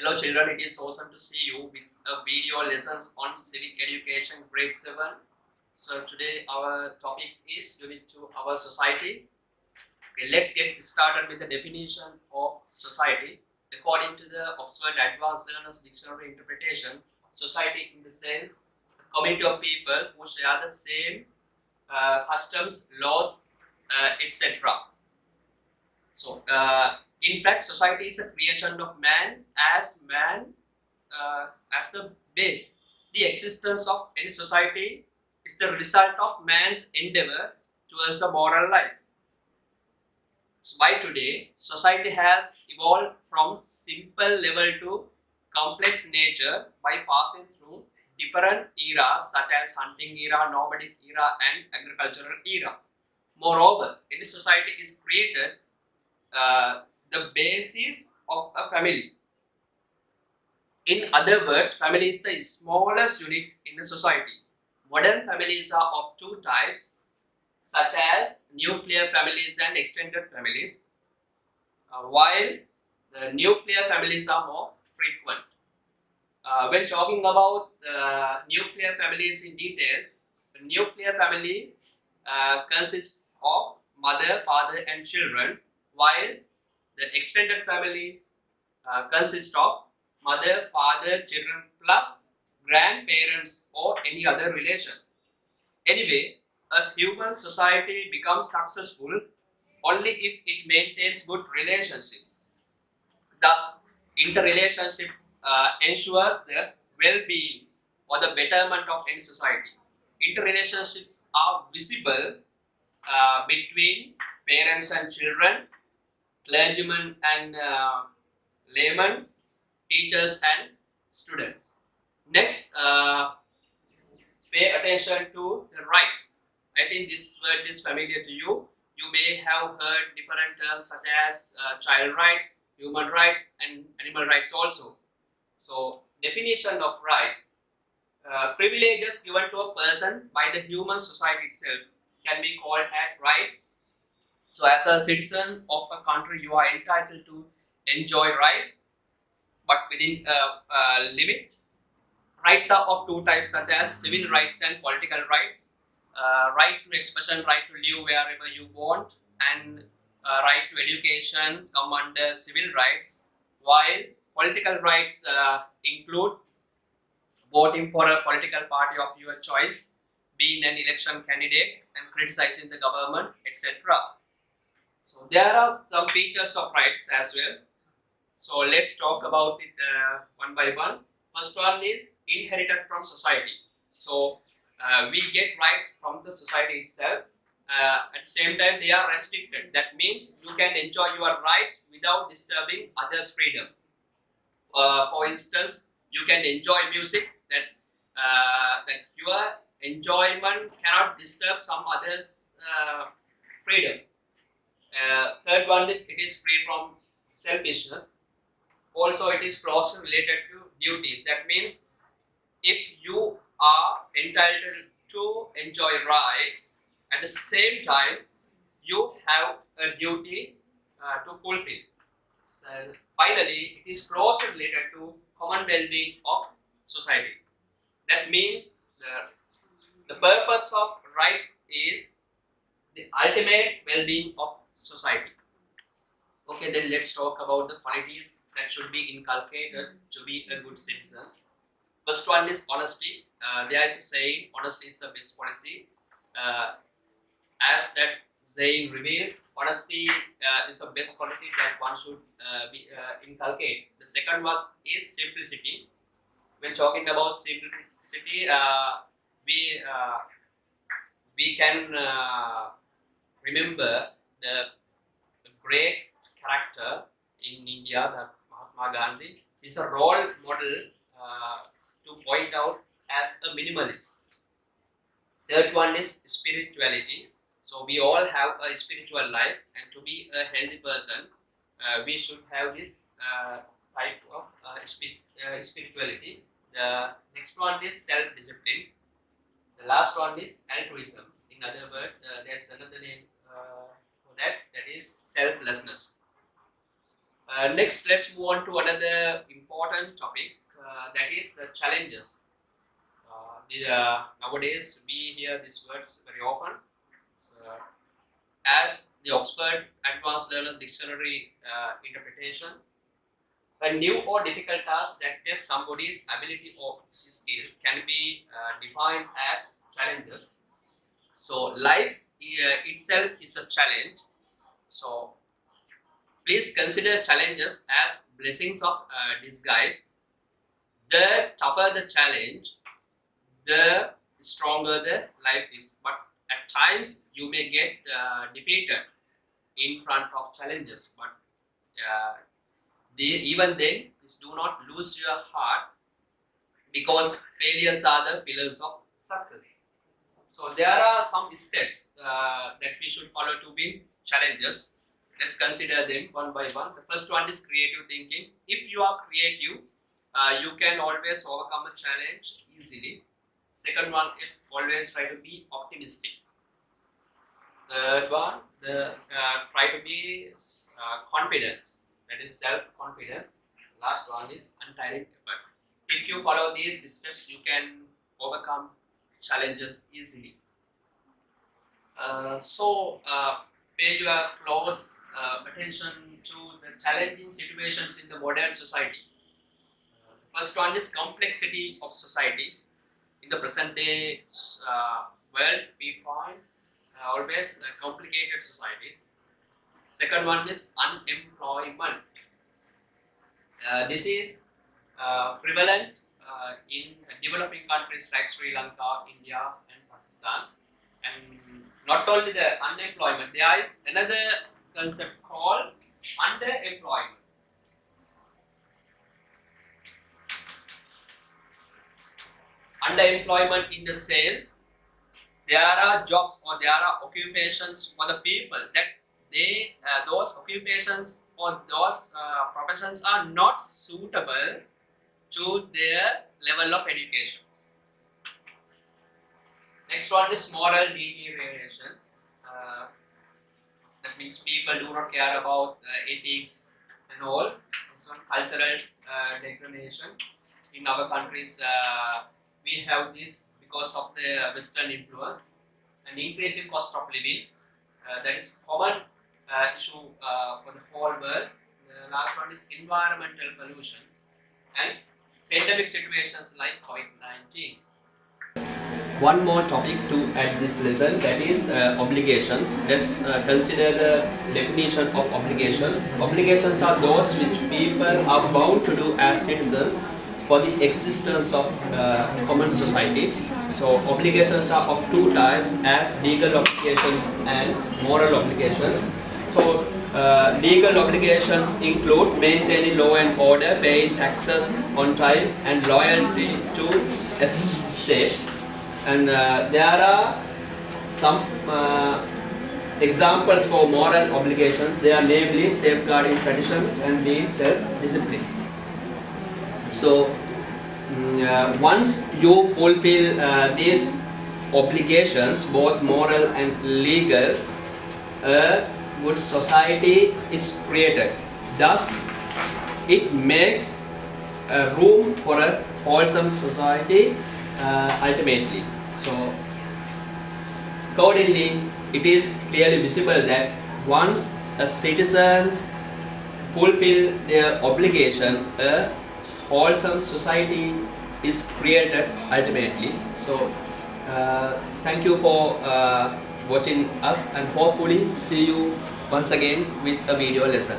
Hello children, it is awesome to see you with a video lessons on civic education grade 7. So today our topic is unit to our society. Okay, let's get started with the definition of society. According to the Oxford Advanced Learners Dictionary interpretation, society in the sense a community of people who share the same customs, laws, etc. So, in fact, society is a creation of man as the base. The existence of any society is the result of man's endeavor towards a moral life. So by today, society has evolved from simple level to complex nature by passing through different eras such as hunting era, nomadic era, and agricultural era. Moreover, any society is created the basis of a family. In other words, family is the smallest unit in a society. Modern families are of two types, such as nuclear families and extended families, while the nuclear families are more frequent. When talking about nuclear families in details, the nuclear family consists of mother, father, and children, while the extended families consist of mother, father, children plus grandparents or any other relation. Anyway, a human society becomes successful only if it maintains good relationships. Thus, interrelationship ensures the well-being or the betterment of any society. Interrelationships are visible between parents and children, clergymen and laymen, teachers and students. Next, pay attention to the rights. I think this word is familiar to you. You may have heard different terms such as child rights, human rights, and animal rights also. So, definition of rights. Privileges given to a person by the human society itself can be called as rights. So, as a citizen of a country, you are entitled to enjoy rights, but within a limit. Rights are of two types, such as civil rights and political rights. Right to expression, right to live wherever you want, and right to education come under civil rights, while political rights include voting for a political party of your choice, being an election candidate, and criticizing the government, etc. So there are some features of rights as well. So let's talk about it one by one. First one is inherited from society. So we get rights from the society itself. At the same time, they are restricted. That means you can enjoy your rights without disturbing others' freedom. For instance, you can enjoy music that your enjoyment cannot disturb some others' freedom. Third one is it is free from selfishness. Also, it is closely related to duties. That means if you are entitled to enjoy rights, at the same time you have a duty to fulfill. So, finally, it is closely related to common well-being of society. That means the purpose of rights is the ultimate well-being of society. Okay, then let's talk about the qualities that should be inculcated to be a good citizen. First one is honesty. There is a saying, honesty is the best policy. As that saying revealed, honesty is the best quality that one should be inculcate. The second one is simplicity. When talking about simplicity, we can remember the great character in India, the Mahatma Gandhi, is a role model to point out as a minimalist. Third one is spirituality. So we all have a spiritual life, and to be a healthy person, we should have this type of spirituality. The next one is self-discipline. The last one is altruism. In other words, there's another name for that. That is selflessness. Next, let's move on to another important important topic, that is the challenges. Nowadays we hear these words very often. So, as the Oxford Advanced Learner Dictionary interpretation, a new or difficult task that tests somebody's ability or skill can be defined as challenges. So life itself is a challenge. So please consider challenges as blessings of disguise. The tougher the challenge, the stronger the life is. But at times you may get defeated in front of challenges. But even then, please do not lose your heart, because failures are the pillars of success. So there are some steps that we should follow to win challenges. Let's consider them one by one. The first one is creative thinking. If you are creative, you can always overcome a challenge easily. Second one is always try to be optimistic. Third one, try to be confident. That is self-confidence. Last one is untiring effort. If you follow these steps, you can overcome challenges easily. Pay your close attention to the challenging situations in the modern society. First one is complexity of society. In the present day world, we find always complicated societies. Second one is unemployment. This is prevalent in developing countries like Sri Lanka, India and Pakistan. And not only the unemployment, there is another concept called underemployment. Underemployment in the sense, there are jobs or there are occupations for the people that those occupations or those professions are not suitable to their level of educations. Next one is moral deteriorations. That means people do not care about ethics and all. It's on cultural degradation. In our countries, we have this because of the Western influence and increasing cost of living. That is common issue for the whole world. The last one is environmental pollutions and pandemic situations like COVID-19. One more topic to add this lesson, that is obligations. Let's consider the definition of obligations. Obligations are those which people are bound to do as citizens for the existence of common society. So obligations are of two types, as legal obligations and moral obligations. So legal obligations include maintaining law and order, paying taxes on time and loyalty to a state. And there are some examples for moral obligations. They are namely safeguarding traditions and being self-disciplined. So once you fulfill these obligations, both moral and legal, a good society is created. Thus, it makes room for a wholesome society ultimately. So, accordingly, it is clearly visible that once a citizens fulfill their obligation, a wholesome society is created ultimately. So thank you for watching us, and hopefully see you once again with a video lesson.